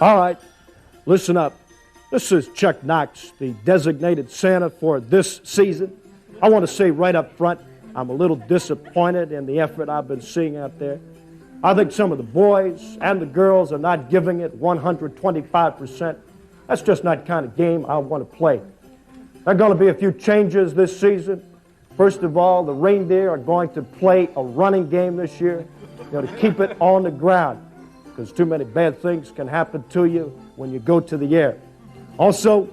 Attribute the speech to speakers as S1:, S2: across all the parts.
S1: All right, listen up. This is Chuck Knox, the designated Santa for this season. I want to say right up front, I'm a little disappointed in the effort I've been seeing out there. I think some of the boys and the girls are not giving it 125%. That's just not the kind of game I want to play. There are going to be a few changes this season. First of all, the Reindeer are going to play a running game this year, to keep it on the ground, because too many bad things can happen to you when you go to the air. Also,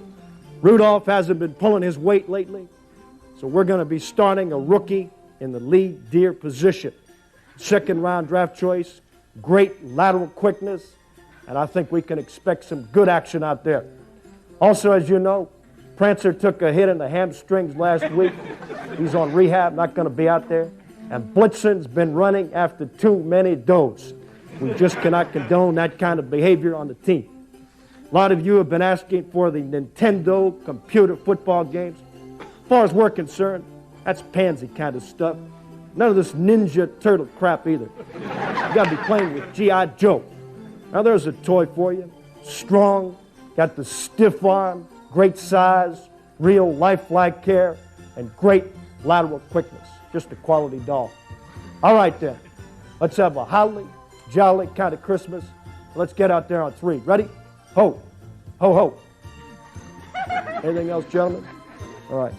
S1: Rudolph hasn't been pulling his weight lately, so we're going to be starting a rookie in the lead deer position. Second-round draft choice, great lateral quickness, and I think we can expect some good action out there. Also, as you know, Prancer took a hit in the hamstrings last week. He's on rehab, not going to be out there. And Blitzen's been running after too many does. We just cannot condone that kind of behavior on the team. A lot of you have been asking for the Nintendo computer football games. As far as we're concerned, that's pansy kind of stuff. None of this Ninja Turtle crap either. You got to be playing with G.I. Joe. Now there's a toy for you. Strong, got the stiff arm, great size, real lifelike care, and great lateral quickness. Just a quality doll. All right then, let's have a holly jolly kind of Christmas. Let's get out there on three. Ready? Ho, ho, ho. Anything else, gentlemen? All right.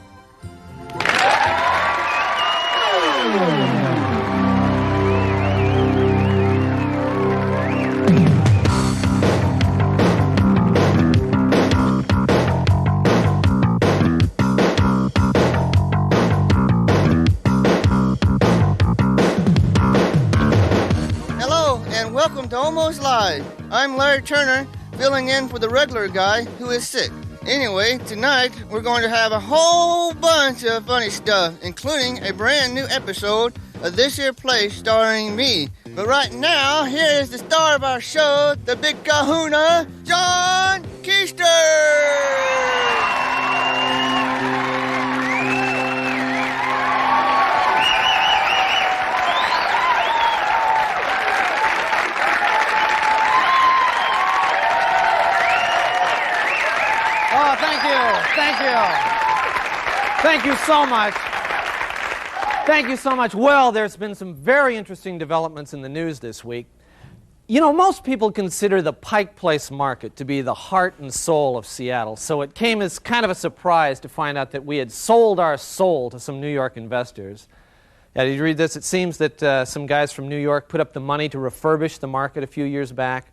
S2: Welcome to Almost Live. I'm Larry Turner, filling in for the regular guy who is sick. Anyway, tonight we're going to have a whole bunch of funny stuff, including a brand new episode of this here play starring me. But right now, here is the star of our show, the big kahuna, John Keister!
S3: Thank you so much. Thank you so much. Well, there's been some very interesting developments in the news this week. You know, most people consider the Pike Place market to be the heart and soul of Seattle, so it came as kind of a surprise to find out that we had sold our soul to some New York investors. Did you read this? It seems that some guys from New York put up the money to refurbish the market a few years back,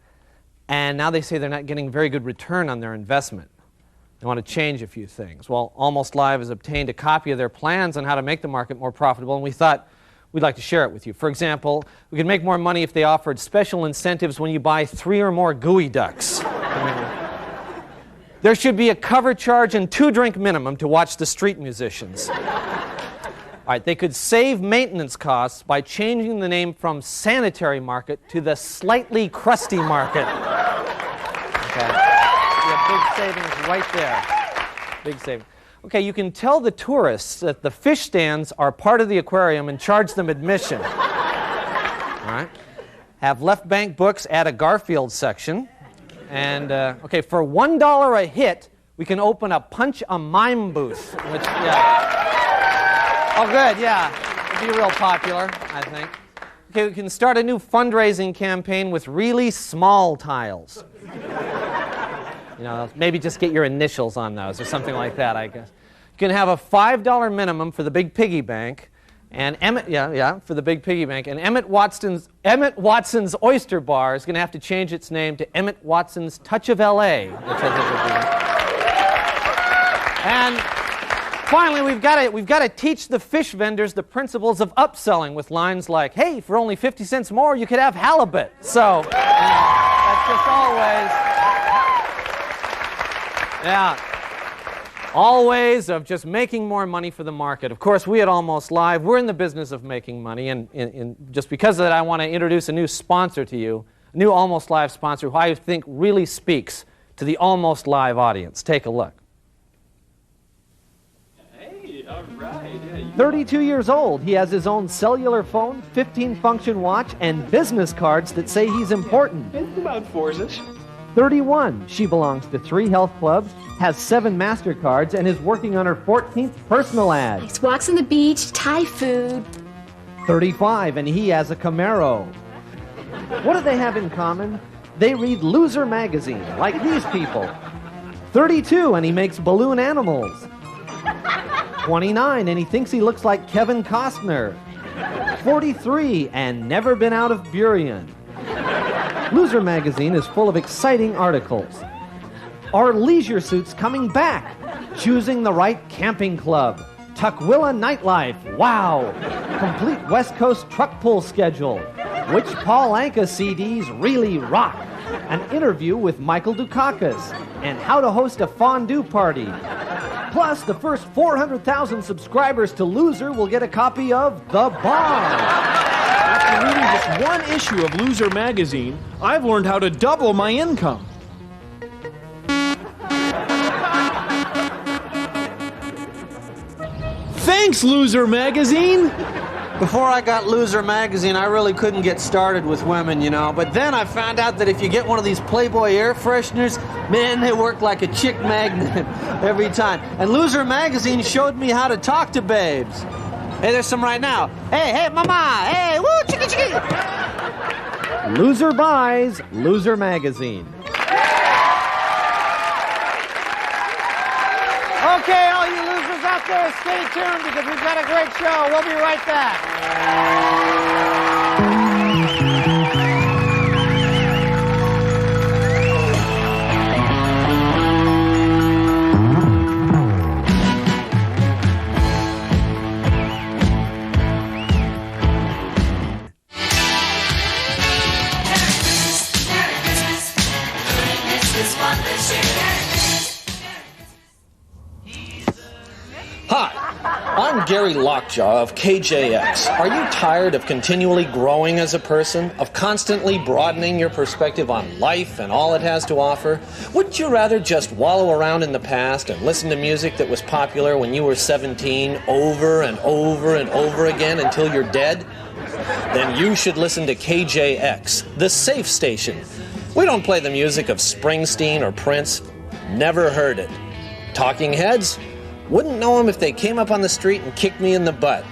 S3: and now they say they're not getting very good return on their investment. They want to change a few things. Well, Almost Live has obtained a copy of their plans on how to make the market more profitable, and we thought we'd like to share it with you. For example, we could make more money if they offered special incentives when you buy 3 or more gooey ducks. There should be a cover charge and 2-drink minimum to watch the street musicians. All right, they could save maintenance costs by changing the name from Sanitary Market to the Slightly Crusty Market. Okay. Big savings right there. Big savings. Okay, you can tell the tourists that the fish stands are part of the aquarium and charge them admission. All right. Have left bank books add a Garfield section. And, okay, for $1 a hit, we can open a Punch a Mime booth. Which, yeah. Oh, good, yeah. It'd be real popular, I think. Okay, we can start a new fundraising campaign with really small tiles. You know, maybe just get your initials on those or something like that, I guess. You can have a $5 minimum for the big piggy bank, and for the big piggy bank, and Emmett Watson's Oyster Bar is going to have to change its name to Emmett Watson's Touch of L.A., which I think would be. And finally, we've got to teach the fish vendors the principles of upselling with lines like, "Hey, for only 50 cents more, you could have halibut." So, that's just always. Yeah, all ways of just making more money for the market. Of course, we at Almost Live, we're in the business of making money, and just because of that, I want to introduce a new sponsor to you, a new Almost Live sponsor who I think really speaks to the Almost Live audience. Take a look.
S4: Hey, all right. Yeah,
S3: 32 years old, he has his own cellular phone, 15-function watch, and business cards that say he's important.
S4: It's about 4-ish.
S3: 31. She belongs to 3 health clubs, has 7 MasterCards, and is working on her 14th personal ad.
S5: Likes walks on the beach, Thai food.
S3: 35, and he has a Camaro. What do they have in common? They read Loser magazine, like these people. 32, and he makes balloon animals. 29, and he thinks he looks like Kevin Costner. 43, and never been out of Burien. Loser magazine is full of exciting articles. Are leisure suits coming back? Choosing the right camping club. Tukwila nightlife. Wow. Complete West Coast truck pull schedule. Which Paul Anka CDs really rock. An interview with Michael Dukakis. And how to host a fondue party. Plus, the first 400,000 subscribers to Loser will get a copy of The Bomb.
S6: After reading just one issue of Loser magazine, I've learned how to double my income. Thanks, Loser magazine!
S7: Before I got Loser magazine, I really couldn't get started with women, you know. But then I found out that if you get one of these Playboy air fresheners, man, they work like a chick magnet every time. And Loser magazine showed me how to talk to babes. Hey, there's some right now. Hey, mama. Hey, woo, chicka, chicka.
S3: Loser buys Loser magazine.
S8: Okay, all you losers out there, stay tuned because we've got a great show. We'll be right back.
S9: Hi, I'm Gary Lockjaw of KJX. Are you tired of continually growing as a person, of constantly broadening your perspective on life and all it has to offer? Wouldn't you rather just wallow around in the past and listen to music that was popular when you were 17 over and over and over again until you're dead? Then you should listen to KJX, the safe station. We don't play the music of Springsteen or Prince. Never heard it. Talking Heads? Wouldn't know them if they came up on the street and kicked me in the butt.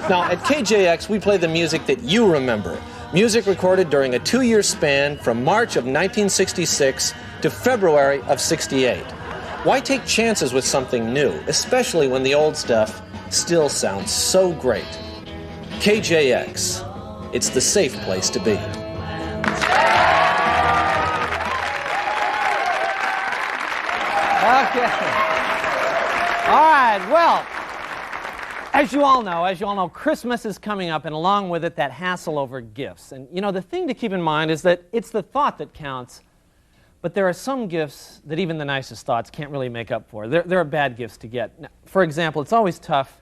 S9: Now, at KJX, we play the music that you remember. Music recorded during a 2-year span from March of 1966 to February of 68. Why take chances with something new, especially when the old stuff still sounds so great? KJX. It's the safe place to be.
S8: Okay. All right, well, as you all know, Christmas is coming up, and along with it, that hassle over gifts. And, you know, the thing to keep in mind is that it's the thought that counts, but there are some gifts that even the nicest thoughts can't really make up for. There are bad gifts to get. Now, for example, it's always tough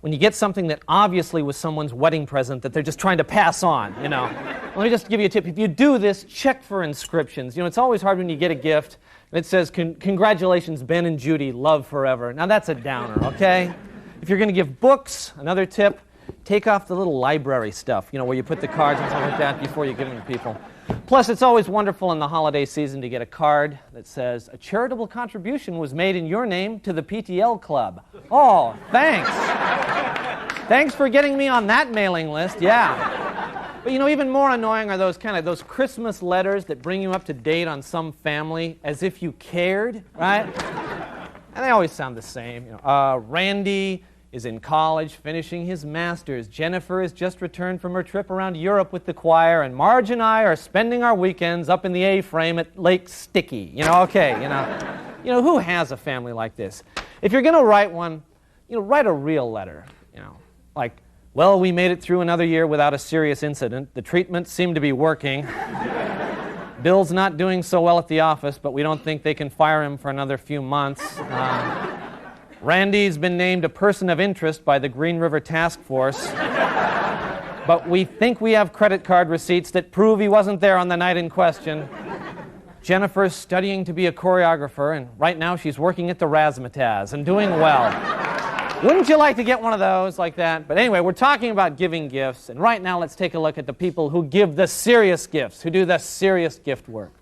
S8: when you get something that obviously was someone's wedding present that they're just trying to pass on, you know. Let me just give you a tip. If you do this, check for inscriptions. You know, it's always hard when you get a gift and it says, congratulations, Ben and Judy, love forever. Now, that's a downer, okay? If you're going to give books, another tip, take off the little library stuff, you know, where you put the cards and stuff like that before you give them to people. Plus, it's always wonderful in the holiday season to get a card that says, a charitable contribution was made in your name to the PTL Club. Oh, thanks. Thanks for getting me on that mailing list, yeah. But, you know, even more annoying are those Christmas letters that bring you up to date on some family as if you cared, right? And they always sound the same. You know, Randy is in college finishing his master's. Jennifer has just returned from her trip around Europe with the choir, and Marge and I are spending our weekends up in the A-frame at Lake Sticky. You know, okay, you know, who has a family like this? If you're going to write one, you know, write a real letter, you know, like, well, we made it through another year without a serious incident. The treatments seem to be working. Bill's not doing so well at the office, but we don't think they can fire him for another few months. Randy's been named a person of interest by the Green River Task Force. But we think we have credit card receipts that prove he wasn't there on the night in question. Jennifer's studying to be a choreographer, and right now she's working at the Razzmatazz and doing well. Wouldn't you like to get one of those like that? But anyway, we're talking about giving gifts, and right now let's take a look at the people who give the serious gifts, who do the serious gift work.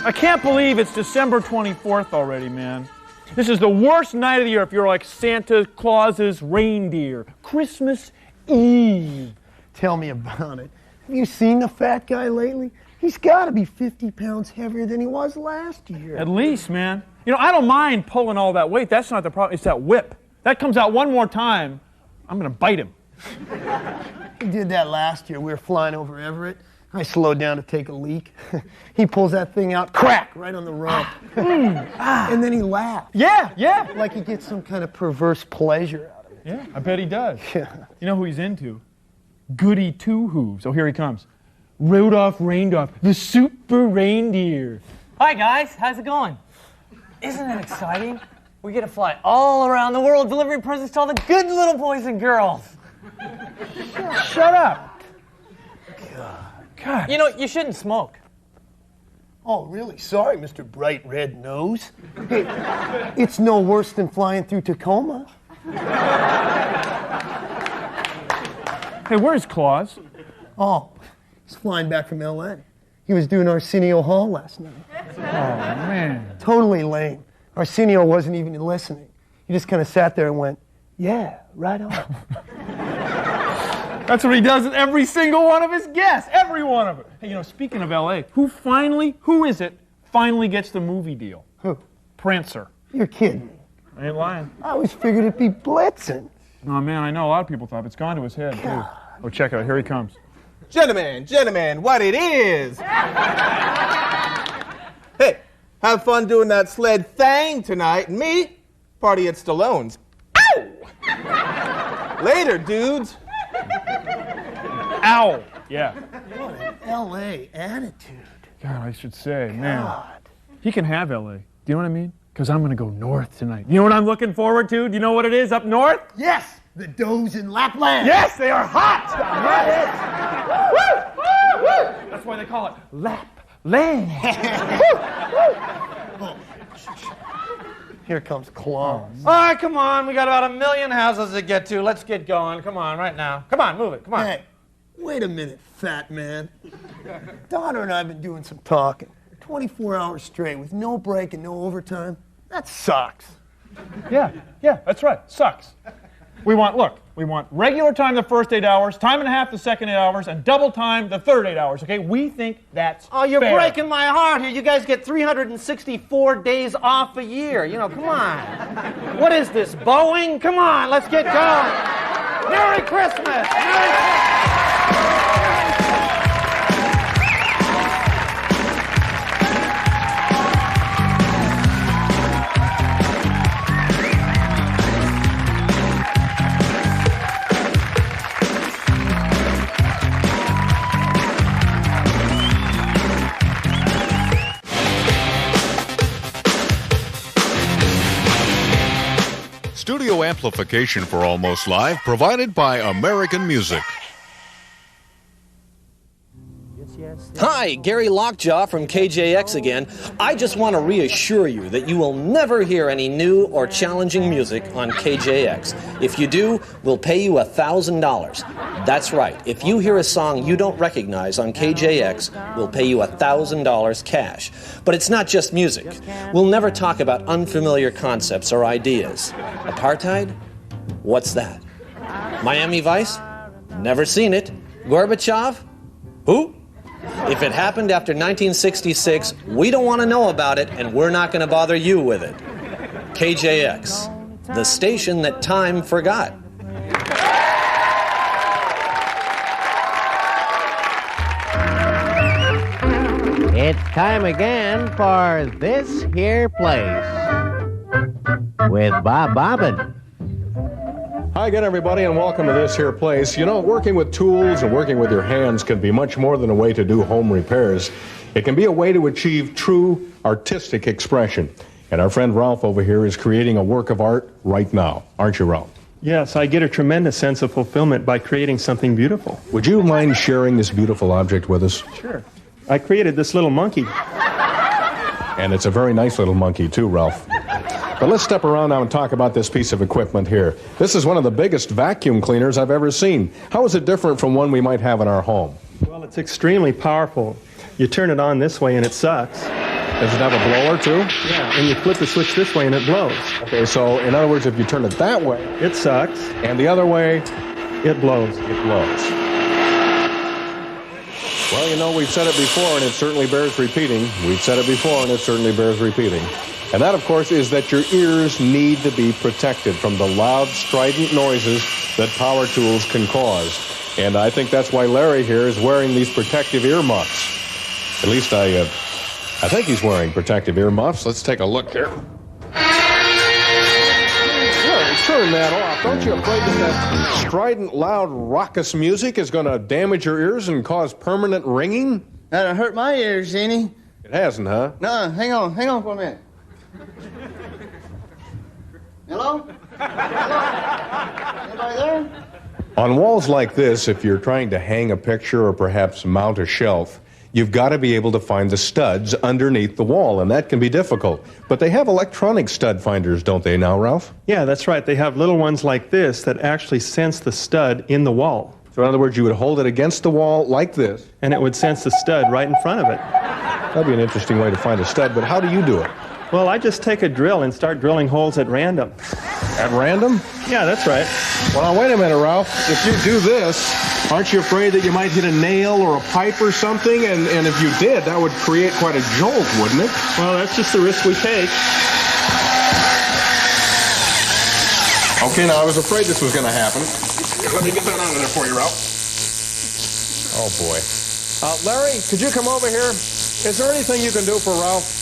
S6: I can't believe it's December 24th already, man. This is the worst night of the year if you're like Santa Claus's reindeer. Christmas Eve.
S10: Tell me about it. Have you seen the fat guy lately? He's got to be 50 pounds heavier than he was last year.
S6: At least, man. You know, I don't mind pulling all that weight. That's not the problem. It's that whip. That comes out one more time, I'm going to bite him.
S10: He did that last year. We were flying over Everett. I slowed down to take a leak. He pulls that thing out, crack, right on the rump. And then he laughs.
S6: Yeah.
S10: Like he gets some kind of perverse pleasure out of it.
S6: Yeah, I bet he does.
S10: Yeah.
S6: You know who he's into? Goody Two-Hooves. Oh, here he comes. Rudolph Reindeer, the super reindeer.
S8: Hi, guys. How's it going? Isn't it exciting? We get to fly all around the world delivering presents to all the good little boys and girls.
S6: Shut up. God.
S8: You know, you shouldn't smoke.
S10: Oh, really? Sorry, Mr. Bright Red Nose. Hey, it's no worse than flying through Tacoma.
S6: Hey, where's Claus?
S10: Oh, he's flying back from L.A. He was doing Arsenio Hall last night.
S6: Oh, man.
S10: Totally lame. Arsenio wasn't even listening. He just kind of sat there and went, yeah, right on.
S6: That's what he does with every single one of his guests. Every one of them. Hey, you know, speaking of L.A., who is it, finally gets the movie deal?
S10: Who?
S6: Prancer.
S10: You're kidding me.
S6: I ain't lying.
S10: I always figured it'd be Blitzen.
S6: Oh, man, I know a lot of people thought it's gone to his head, too. Oh, check it out. Here he comes.
S11: Gentlemen, what it is. Hey, have fun doing that sled thing tonight. And me, party at Stallone's. Ow! Later, dudes.
S6: Ow! Yeah.
S10: What an L.A. attitude.
S6: God, I should say, man. He can have L.A. Do you know what I mean? Because I'm going to go north tonight. You know what I'm looking forward to? Do you know what it is up north?
S10: Yes! The doughs in Lapland.
S6: Yes, they are hot! Woo! That's why they call it Lapland.
S10: Here comes Claus.
S8: All right, come on. We got about 1 million houses to get to. Let's get going. Come on, right now. Come on, move it. Come on.
S10: Hey, wait a minute, fat man. Daughter and I have been doing some talking. 24 hours straight with no break and no overtime. That sucks.
S6: Yeah, that's right. Sucks. We want regular time the first 8 hours, time and a half the second 8 hours, and double time the third 8 hours, okay? We think that's
S8: Oh, you're
S6: fair.
S8: breaking my heart here. You guys get 364 days off a year. You know, come on. What is this, Boeing? Come on, let's get going. Merry Christmas! Merry Christmas!
S12: Studio amplification for Almost Live provided by American Music.
S9: Hi, Gary Lockjaw from KJX again. I just want to reassure you that you will never hear any new or challenging music on KJX. If you do, we'll pay you $1,000. That's right. If you hear a song you don't recognize on KJX, we'll pay you $1,000 cash. But it's not just music. We'll never talk about unfamiliar concepts or ideas. Apartheid? What's that? Miami Vice? Never seen it. Gorbachev? Who? If it happened after 1966, we don't want to know about it, and we're not going to bother you with it. KJX, the station that time forgot.
S13: It's time again for This Here Place with Bob Bobbin.
S14: Hi again, everybody, and welcome to This Here Place. You know, working with tools and working with your hands can be much more than a way to do home repairs. It can be a way to achieve true artistic expression. And our friend Ralph over here is creating a work of art right now. Aren't you, Ralph?
S15: Yes, I get a tremendous sense of fulfillment by creating something beautiful.
S14: Would you mind sharing this beautiful object with us?
S15: Sure. I created this little monkey.
S14: And it's a very nice little monkey, too, Ralph. But let's step around now and talk about this piece of equipment here. This is one of the biggest vacuum cleaners I've ever seen. How is it different from one we might have in our home?
S15: Well, it's extremely powerful. You turn it on this way and it sucks.
S14: Does it have a blower, too?
S15: Yeah, and you flip the switch this way and it blows.
S14: Okay, so in other words, if you turn it that way...
S15: It sucks.
S14: And the other way...
S15: It blows.
S14: It blows. Well, you know, we've said it before, and it certainly bears repeating. We've said it before, and it certainly bears repeating. And that, of course, is that your ears need to be protected from the loud, strident noises that power tools can cause. And I think that's why Larry here is wearing these protective ear muffs. At least I think he's wearing protective ear muffs. Let's take a look here. Larry, turn that off. Aren't you afraid that strident, loud, raucous music is going to damage your ears and cause permanent ringing?
S2: That'll hurt my ears, Zany.
S14: It hasn't, huh?
S2: No, hang on for a minute. Hello? Anybody there?
S14: On walls like this, if you're trying to hang a picture or perhaps mount a shelf, you've got to be able to find the studs underneath the wall, and that can be difficult. But they have electronic stud finders, don't they now, Ralph?
S15: Yeah, that's right. They have little ones like this that actually sense the stud in the wall.
S14: So in other words, you would hold it against the wall like this.
S15: And it would sense the stud right in front of it.
S14: That'd be an interesting way to find a stud, but how do you do it?
S15: Well, I just take a drill and start drilling holes at random.
S14: At random?
S15: Yeah, that's right.
S14: Well, now, wait a minute, Ralph. If you do this, aren't you afraid that you might hit a nail or a pipe or something? And if you did, that would create quite a jolt, wouldn't it?
S15: Well, that's just the risk we take.
S14: Okay, now, I was afraid this was going to happen. Let me get that on there for you, Ralph. Oh, boy. Larry, could you come over here? Is there anything you can do for Ralph?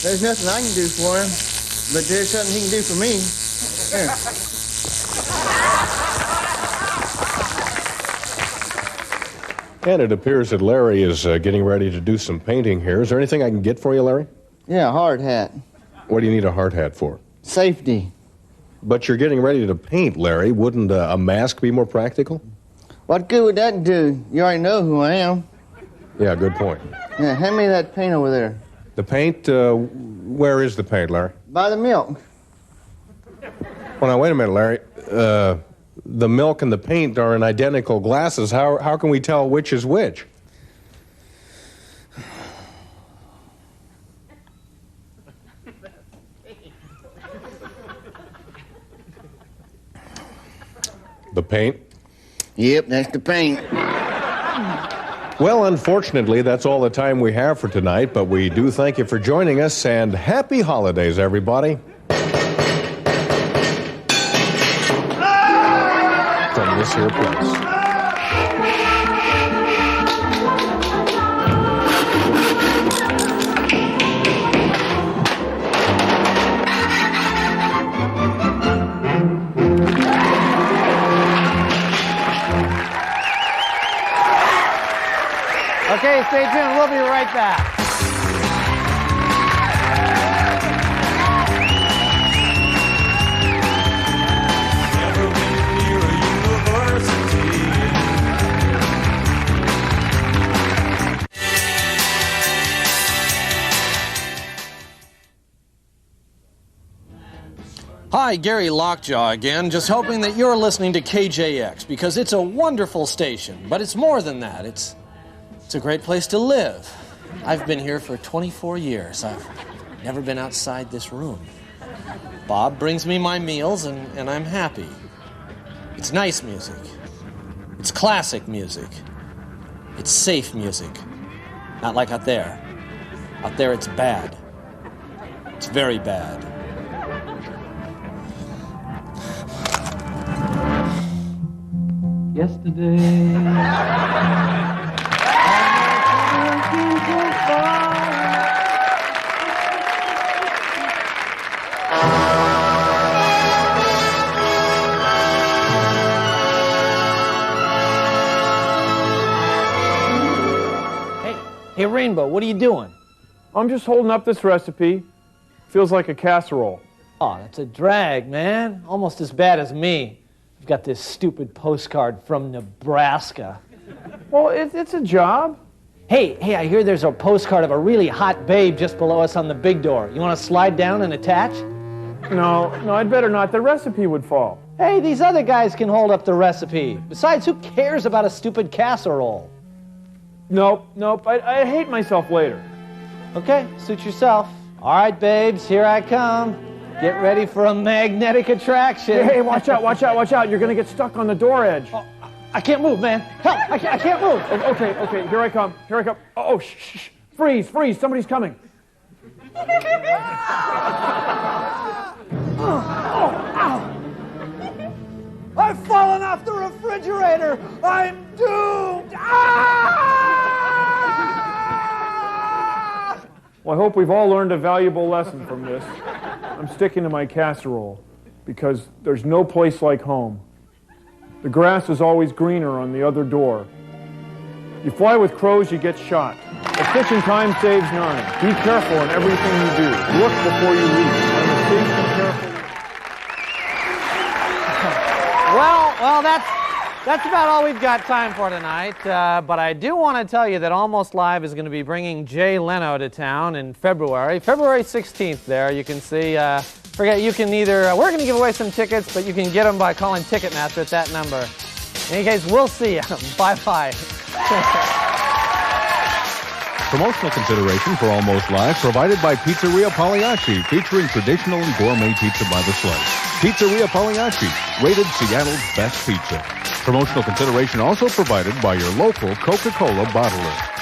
S2: There's nothing I can do for him, but there's something he can do for me. Here.
S14: And it appears that Larry is getting ready to do some painting here. Is there anything I can get for you, Larry?
S2: Yeah, a hard hat.
S14: What do you need a hard hat for?
S2: Safety.
S14: But you're getting ready to paint, Larry. Wouldn't a mask be more practical?
S2: What good would that do? You already know who I am.
S14: Yeah, good point.
S2: Yeah, hand me that paint over there.
S14: The paint, where is the paint, Larry?
S2: By the milk.
S14: Well, now, wait a minute, Larry. The milk and the paint are in identical glasses. How can we tell which is which? The paint?
S2: Yep, that's the paint.
S14: Well, unfortunately, that's all the time we have for tonight, but we do thank you for joining us, and happy holidays, everybody. From this here place.
S8: Okay, stay tuned. We'll be right back.
S9: Hi, Gary Lockjaw again, just hoping that you're listening to KJX, because it's a wonderful station, but it's more than that. It's a great place to live. I've been here for 24 years. I've never been outside this room. Bob brings me my meals, and I'm happy. It's nice music. It's classic music. It's safe music. Not like out there. Out there it's bad. It's very bad.
S4: Yesterday.
S8: Hey, Rainbow, what are you doing?
S6: I'm just holding up this recipe. Feels like a casserole.
S8: Oh, that's a drag, man. Almost as bad as me. I've got this stupid postcard from Nebraska.
S6: Well, it's a job.
S8: Hey, I hear there's a postcard of a really hot babe just below us on the big door. You want to slide down and attach?
S6: No, I'd better not. The recipe would fall.
S8: Hey, these other guys can hold up the recipe. Besides, who cares about a stupid casserole?
S6: Nope. I hate myself later.
S8: Okay, suit yourself. All right, babes, here I come. Get ready for a magnetic attraction.
S6: Hey, watch out, watch out, watch out. You're going to get stuck on the door edge.
S8: Oh, I can't move, man. Help, I can't move.
S6: Okay, here I come. Oh, shh. Freeze, somebody's coming.
S8: Ow. I've fallen off the refrigerator. I'm doomed.
S6: Well, I hope we've all learned a valuable lesson from this. I'm sticking to my casserole because there's no place like home. The grass is always greener on the other door. You fly with crows, you get shot. A stitch in time saves 9. Be careful in everything you do. Look before you leap. And the safety careful.
S8: Well, that's about all we've got time for tonight. But I do want to tell you that Almost Live is going to be bringing Jay Leno to town in February 16th. There, you can see. You can either. We're going to give away some tickets, but you can get them by calling Ticketmaster at that number. In any case, we'll see you. Bye.
S12: Promotional consideration for Almost Live provided by Pizzeria Pagliacci, featuring traditional and gourmet pizza by the slice. Pizzeria Pagliacci, rated Seattle's best pizza. Promotional consideration also provided by your local Coca-Cola bottler.